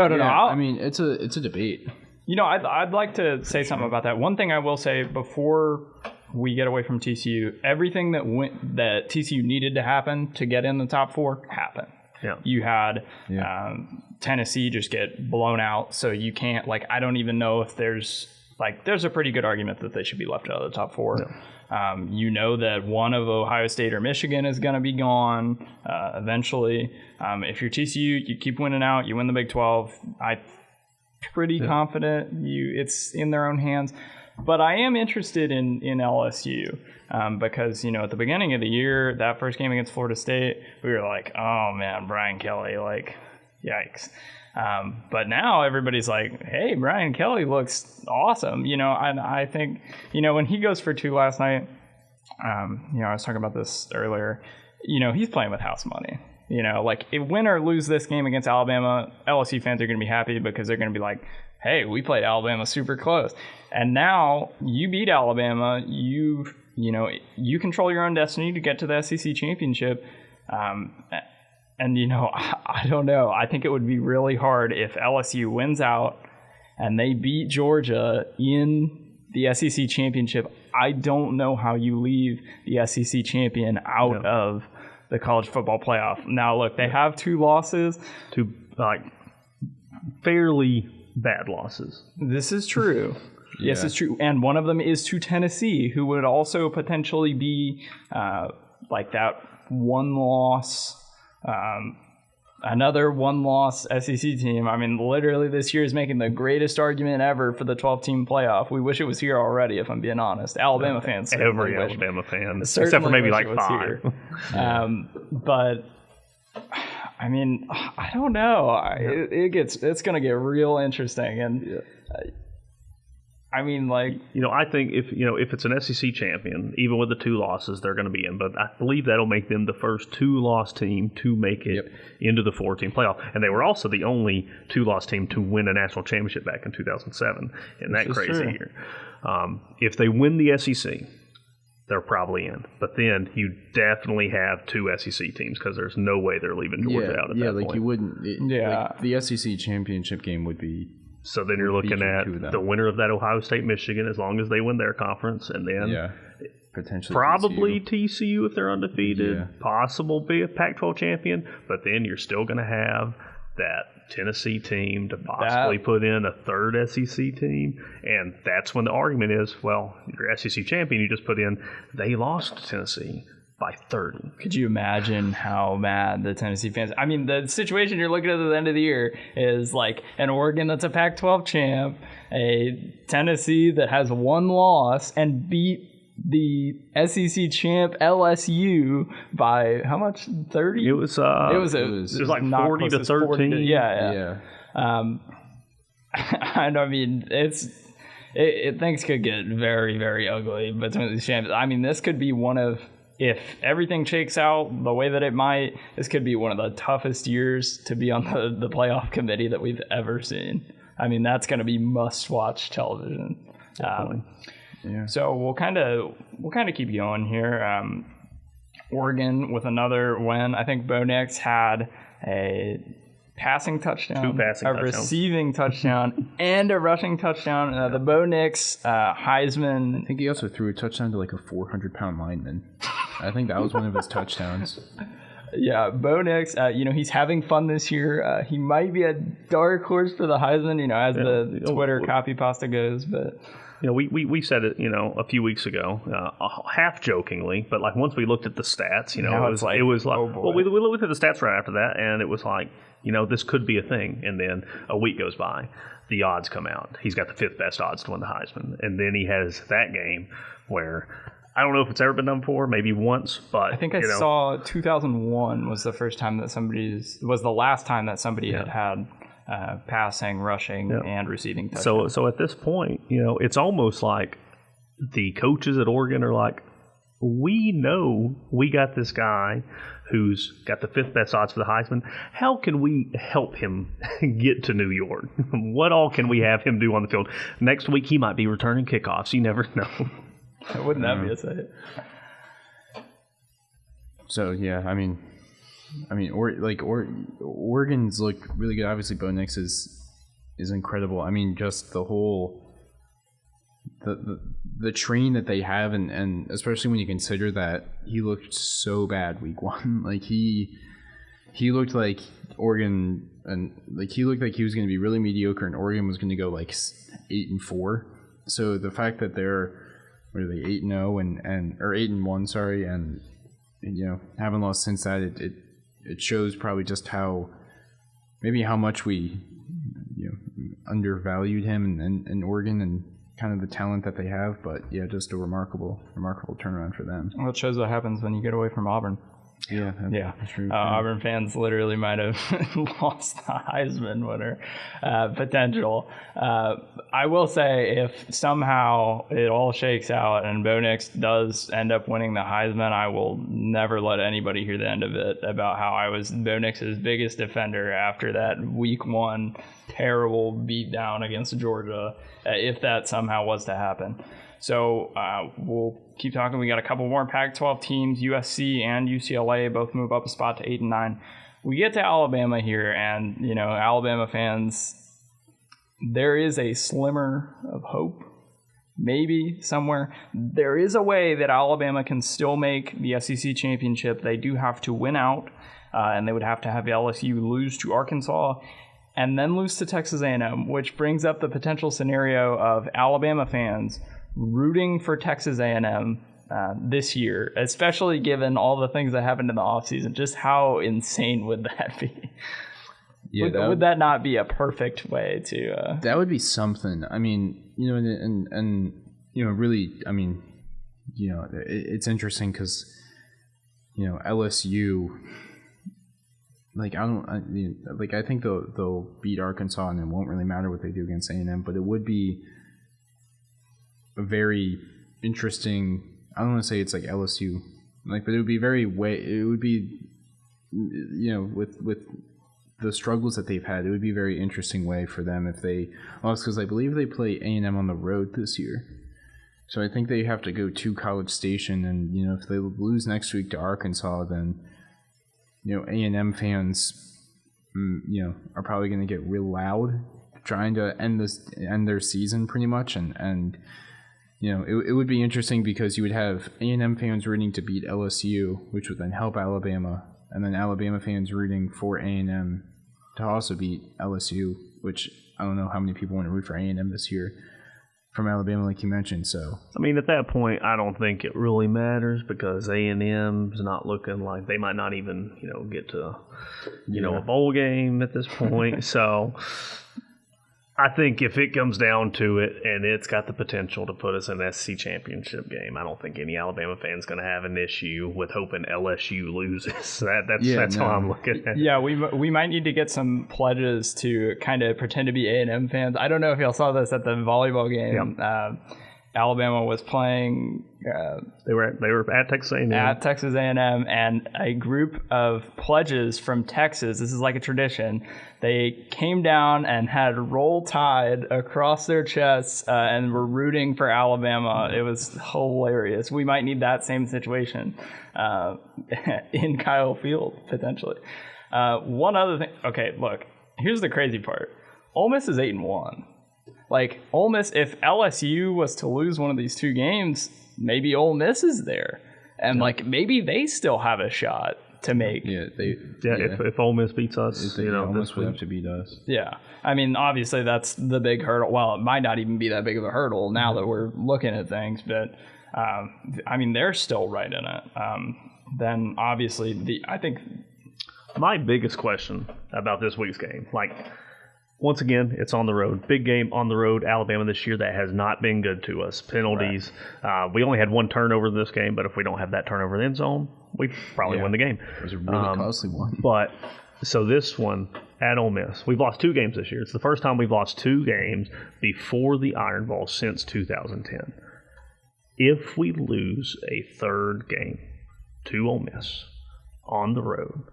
It's a debate. I'd like to say something about that. One thing I will say before we get away from TCU, everything that TCU needed to happen to get in the top 4 happened. Yeah. You had Tennessee just get blown out, so you can't I don't even know if there's a pretty good argument that they should be left out of the top 4. Yeah. That one of Ohio State or Michigan is going to be gone eventually. If you're TCU, you keep winning out, you win the Big 12. I'm pretty confident it's in their own hands. But I am interested in LSU because, at the beginning of the year, that first game against Florida State, we were like, oh, man, Brian Kelly, yikes. But now everybody's like, hey, Brian Kelly looks awesome. And I think, when he goes for 2 last night, I was talking about this earlier, he's playing with house money. If win or lose this game against Alabama, LSU fans are going to be happy because they're going to be like, hey, we played Alabama super close. And now you beat Alabama. You control your own destiny to get to the SEC championship. And, I don't know. I think it would be really hard if LSU wins out and they beat Georgia in the SEC championship. I don't know how you leave the SEC champion out of the college football playoff. Now, look, they have 2 losses. 2 fairly bad losses. This is true. Yes, it's true. And one of them is to Tennessee, who would also potentially be like that one loss, another one-loss SEC team. I mean, literally this year is making the greatest argument ever for the 12-team playoff. We wish it was here already, if I'm being honest. Alabama fans. Every Alabama fan. Except for maybe like 5. But, I mean, I don't know. It's going to get real interesting. And I mean, like, I think if it's an SEC champion, even with the 2 losses, they're going to be in. But I believe that'll make them the first 2-loss team to make it into the 4-team playoff. And they were also the only 2-loss team to win a national championship back in 2007 in that crazy year. If they win the SEC, they're probably in. But then you definitely have 2 SEC teams because there's no way they're leaving Georgia out at that point. You wouldn't. Like the SEC championship game would be. So then you're looking at the winner of that Ohio State-Michigan, as long as they win their conference, and then potentially probably TCU if they're undefeated, possible be a Pac-12 champion, but then you're still going to have that Tennessee team to possibly put in a third SEC team, and that's when the argument is, well, your SEC champion you just put in, they lost to Tennessee by 30. Could you imagine how mad the Tennessee fans... I mean, the situation you're looking at the end of the year is like an Oregon that's a Pac-12 champ, a Tennessee that has 1 loss and beat the SEC champ LSU by how much? 30? It was like 40 to 13. 40 to, yeah. And I mean, things could get very, very ugly between these champions. I mean, this could be one of... If everything shakes out the way that it might, this could be one of the toughest years to be on the playoff committee that we've ever seen. I mean, that's going to be must-watch television. So we'll kind of keep going here. Oregon with another win. I think Bo Nix had a passing touchdown, receiving touchdown, and a rushing touchdown. The Bo Nix Heisman. I think he also threw a touchdown to like a 400-pound lineman. I think that was one of his touchdowns. Yeah, Bo Nix, he's having fun this year. He might be a dark horse for the Heisman, as the Twitter copy pasta goes, but... we said it, a few weeks ago, half jokingly, but like once we looked at the stats, it was like, well, we looked at the stats right after that, and it was like, this could be a thing. And then a week goes by, the odds come out. He's got the 5th best odds to win the Heisman, and then he has that game where I don't know if it's ever been done before, maybe once, but I think I saw 2001 was the first time that the last time that somebody had passing, rushing, and receiving touchdowns. So at this point, it's almost like the coaches at Oregon are like, we know we got this guy who's got the 5th best odds for the Heisman. How can we help him get to New York? What all can we have him do on the field? Next week he might be returning kickoffs. You never know. Wouldn't that be a sight? So yeah, I mean, Oregon's look really good. Obviously, Bo Nix is incredible. I mean, just the whole the train that they have, and especially when you consider that he looked so bad week 1. Like he looked like Oregon, and like he looked like he was going to be really mediocre, and Oregon was going to go like 8-4. So the fact that they're 8-0 or 8-1, sorry, and haven't lost since that, it shows probably just how much we undervalued him and Oregon and kind of the talent that they have. But yeah, just a remarkable turnaround for them. Well, it shows what happens when you get away from Auburn. Yeah, that's true. Auburn fans literally might have lost the Heisman winner potential. I will say, if somehow it all shakes out and Bo Nix does end up winning the Heisman, I will never let anybody hear the end of it about how I was Bo Nix's biggest defender after that week 1 terrible beatdown against Georgia, if that somehow was to happen. So we'll keep talking. We got a couple more Pac-12 teams. USC and UCLA both move up a spot to 8 and 9. We get to Alabama here, and Alabama fans, there is a slimmer of hope. Maybe somewhere. There is a way that Alabama can still make the SEC championship. They do have to win out, and they would have to have LSU lose to Arkansas and then lose to Texas A&M, which brings up the potential scenario of Alabama fans rooting for Texas A&M this year, especially given all the things that happened in the offseason. Just how insane would that be? Yeah, would that not be a perfect way to? That would be something. I mean, and really, I mean, it's interesting because LSU. Like I think they'll beat Arkansas and it won't really matter what they do against A&M, but it would be a very interesting. I don't want to say it's like LSU, but it would be with the struggles that they've had, it would be a very interesting way for them if they lost, because I believe they play A&M on the road this year. So I think they have to go to College Station, and if they lose next week to Arkansas, then A&M fans, are probably going to get real loud trying to end their season pretty much, and it would be interesting because you would have A&M fans rooting to beat LSU, which would then help Alabama, and then Alabama fans rooting for A&M to also beat LSU, which I don't know how many people want to root for A&M this year from Alabama, like you mentioned. So I mean, at that point, I don't think it really matters because A&M's not looking like they might not even get to a bowl game at this point. So I think if it comes down to it, and it's got the potential to put us in an SEC championship game, I don't think any Alabama fan's going to have an issue with hoping LSU loses. That's how I'm looking at it. Yeah, we might need to get some pledges to kind of pretend to be A&M fans. I don't know if y'all saw this at the volleyball game. Yep. Alabama was playing. They were at Texas A&M. At Texas A&M, and a group of pledges from Texas. This is like a tradition. They came down and had Roll Tide across their chests and were rooting for Alabama. It was hilarious. We might need that same situation in Kyle Field potentially. One other thing. Okay, look. Here's the crazy part. Ole Miss is 8-1. Like, Ole Miss, if LSU was to lose one of these two games, maybe Ole Miss is there. And, maybe they still have a shot to make. If Ole Miss beats us, Ole Miss would have to beat us. Yeah. I mean, obviously, that's the big hurdle. Well, it might not even be that big of a hurdle now that we're looking at things. But, I mean, they're still right in it. Then, obviously, I think my biggest question about this week's game, once again, it's on the road. Big game on the road. Alabama this year, that has not been good to us. Penalties. Right. We only had one turnover in this game, but if we don't have that turnover in the end zone, we probably win the game. It was a really costly one. But so this one at Ole Miss, we've lost 2 games this year. It's the first time we've lost 2 games before the Iron Bowl since 2010. If we lose a third game to Ole Miss on the road,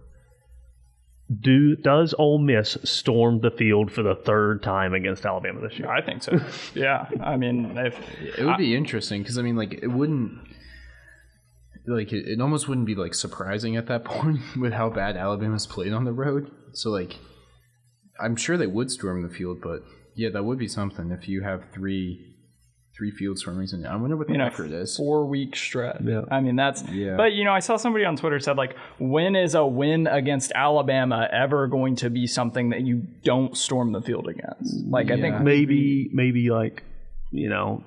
does Ole Miss storm the field for the third time against Alabama this year? I think so. Yeah. I mean, it would be interesting because, I mean, it wouldn't, it almost wouldn't be, surprising at that point with how bad Alabama's played on the road. So, I'm sure they would storm the field, but, yeah, that would be something if you have three field stormings. And I wonder what the record is. 4-week stretch. Yeah. I mean, that's... Yeah. But, I saw somebody on Twitter said, when is a win against Alabama ever going to be something that you don't storm the field against? I think... Maybe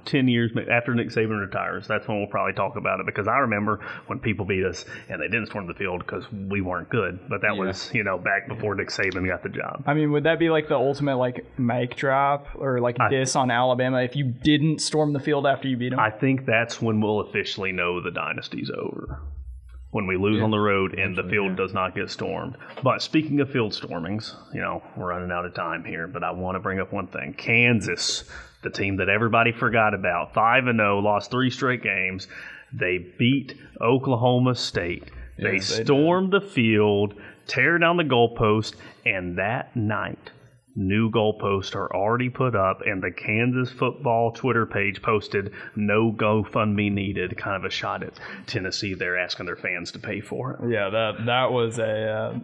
10 years after Nick Saban retires, that's when we'll probably talk about it, because I remember when people beat us and they didn't storm the field because we weren't good, but that was, back before Nick Saban got the job. I mean, would that be the ultimate mic drop or diss on Alabama if you didn't storm the field after you beat them? I think that's when we'll officially know the dynasty's over. When we lose on the road and the field does not get stormed. But speaking of field stormings, we're running out of time here, but I want to bring up one thing. Kansas, the team that everybody forgot about, 5-0, lost 3 straight games. They beat Oklahoma State. They stormed the field, tear down the goalpost, and that night, new goalposts are already put up, and the Kansas football Twitter page posted no GoFundMe needed, kind of a shot at Tennessee. They're asking their fans to pay for it. Yeah, that was a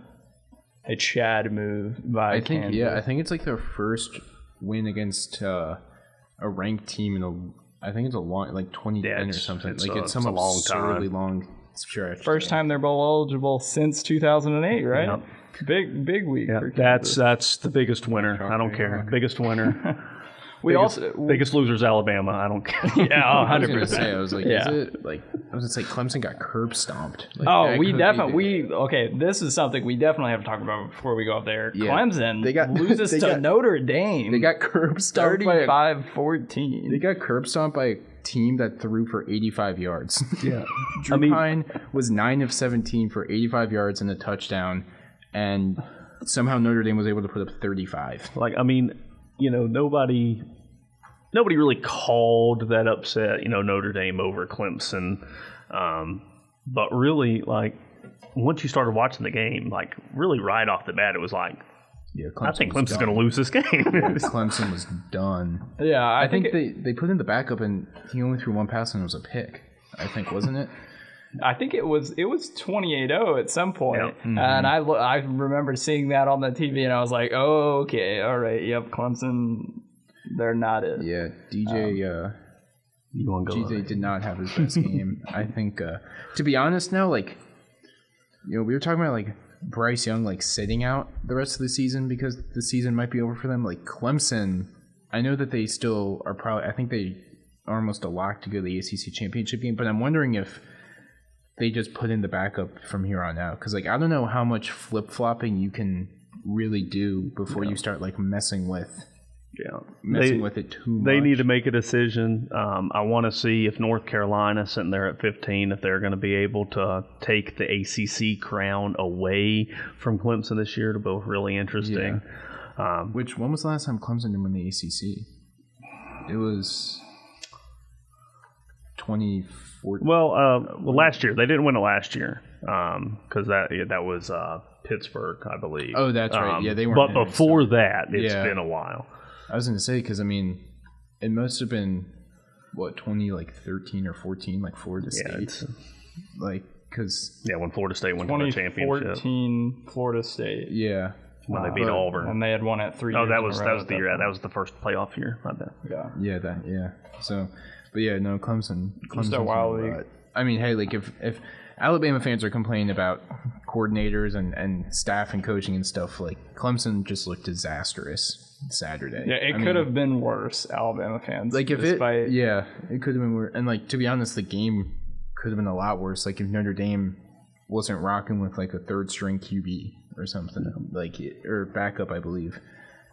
Chad move by Kansas. Yeah, I think it's their first win against a ranked team in I think it's a long 2010 or something. It's some long absurdly time. long stretch. First time they're bowl eligible since 2008, right? Yep. Big week. Yeah, for Kansas. that's the biggest winner. I don't care. Biggest winner. biggest losers Alabama. I don't care. Yeah, I was 100%. gonna say, I was like, Yeah. is it like I was gonna say Clemson got curb stomped. Like, Oh, that we could definitely be okay. This is something we definitely have to talk about before we go up there. Yeah. Clemson They got- loses they to got- Notre Dame. they got curb stomped by 35-14. they got curb stomped by a team that threw for 85 yards. Yeah. Drew Pine was 9 of 17 for 85 yards and a touchdown, and somehow Notre Dame was able to put up 35. Like, I mean, nobody really called that upset, Notre Dame over Clemson. But really, like, once you started watching the game, like, really right off the bat, it was like, Yeah, I think Clemson's going to lose this game. Clemson was done. Yeah, I think they put in the backup, and he only threw one pass, and it was a pick. I think, wasn't it? I think it was 28-0 at some point. Yeah. Mm-hmm. And I remember seeing that on the TV, and I was like, oh, okay, all right, yep, Clemson, they're not it. Yeah, DJ. You want to go? GJ did not have his best game. I think, to be honest, now like, we were talking about like Bryce Young like sitting out the rest of the season because the season might be over for them. Like Clemson, I know that they still are probably. I think they are almost a lock to go to the ACC championship game, but I'm wondering if they just put in the backup from here on out because like I don't know how much flip flopping you can really do before you start like messing with it too much. They need to make a decision. I want to see if North Carolina, sitting there at 15, if they're going to be able to take the ACC crown away from Clemson this year. To both really interesting. Which when was the last time Clemson didn't win the ACC? It was 2014. Well, last year they didn't win it last year because that was Pittsburgh, I believe. Oh, that's right. Yeah, they weren't. But in it, before so- that, it's Yeah. been a while. I was going to say because I mean, it must have been what 2013 or 14, like Florida State, it's- like because when Florida State won the championship 2014 Florida State. yeah, when they beat Auburn. And they had won it 3 Oh, years that in a was row the at year. point. That was the first playoff year. I bet. Yeah. So, but yeah, no, Clemson. Just a wild league. I mean, hey, like if Alabama fans are complaining about coordinators and staff and coaching and stuff, like Clemson just looked disastrous Saturday. Yeah, it could have been worse, Alabama fans. Like if despite, it could have been worse. And like to be honest, the game could have been a lot worse. Like if Notre Dame wasn't rocking with like a third string QB or something, like or backup, I believe.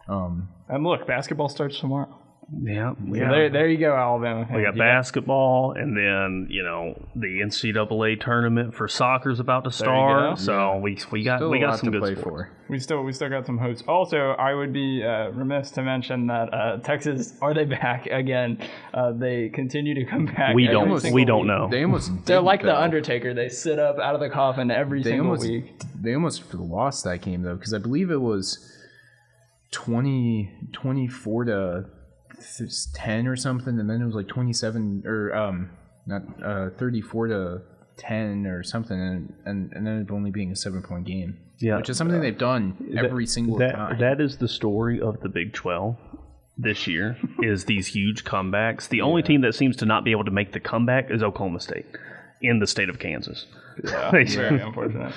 And look, basketball starts tomorrow. Yeah. There you go, Alabama fans. We got basketball, and then the NCAA tournament for soccer is about to start. So we got some good play sports. for. We still got some hopes. Also, I would be remiss to mention that Texas, are they back again? They continue to come back. We every don't single know. week. They almost. They're did, like the though. Undertaker. They sit up out of the coffin every single week. They almost lost that game though because I believe it was 24 to 10 or something, and then it was like 27 or 34 to 10 or something, and then it only being a 7-point game. Yeah. Which is something they've done every single time. That is the story of the Big 12 this year, is these huge comebacks. The only team that seems to not be able to make the comeback is Oklahoma State in the state of Kansas. Yeah, very unfortunate.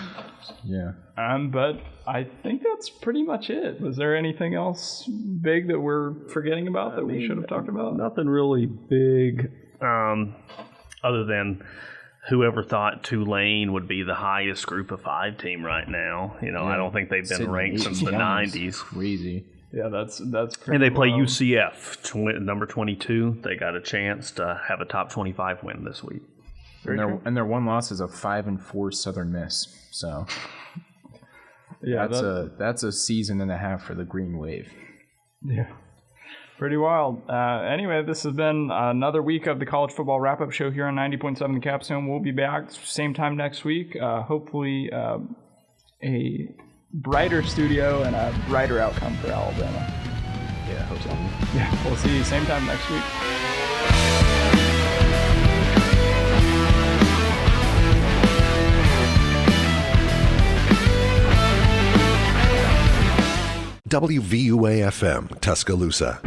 Yeah. But I think that's pretty much it. Was there anything else big that we're forgetting about that we should have talked about? Nothing really big, other than whoever thought Tulane would be the highest Group of 5 team right now. I don't think they've been ranked since the 90s. Crazy. Yeah, that's pretty And they play wild. UCF, number 22. They got a chance to have a top 25 win this week. And their one loss is a 5-4 Southern Miss. So Yeah, that's a season and a half for the Green Wave. Yeah. Pretty wild. Anyway, this has been another week of the College Football Wrap-Up Show here on 90.7 The Capstone. We'll be back same time next week. Hopefully a brighter studio and a brighter outcome for Alabama. Yeah, hope so. Yeah, we'll see you same time next week. WVUA FM, Tuscaloosa.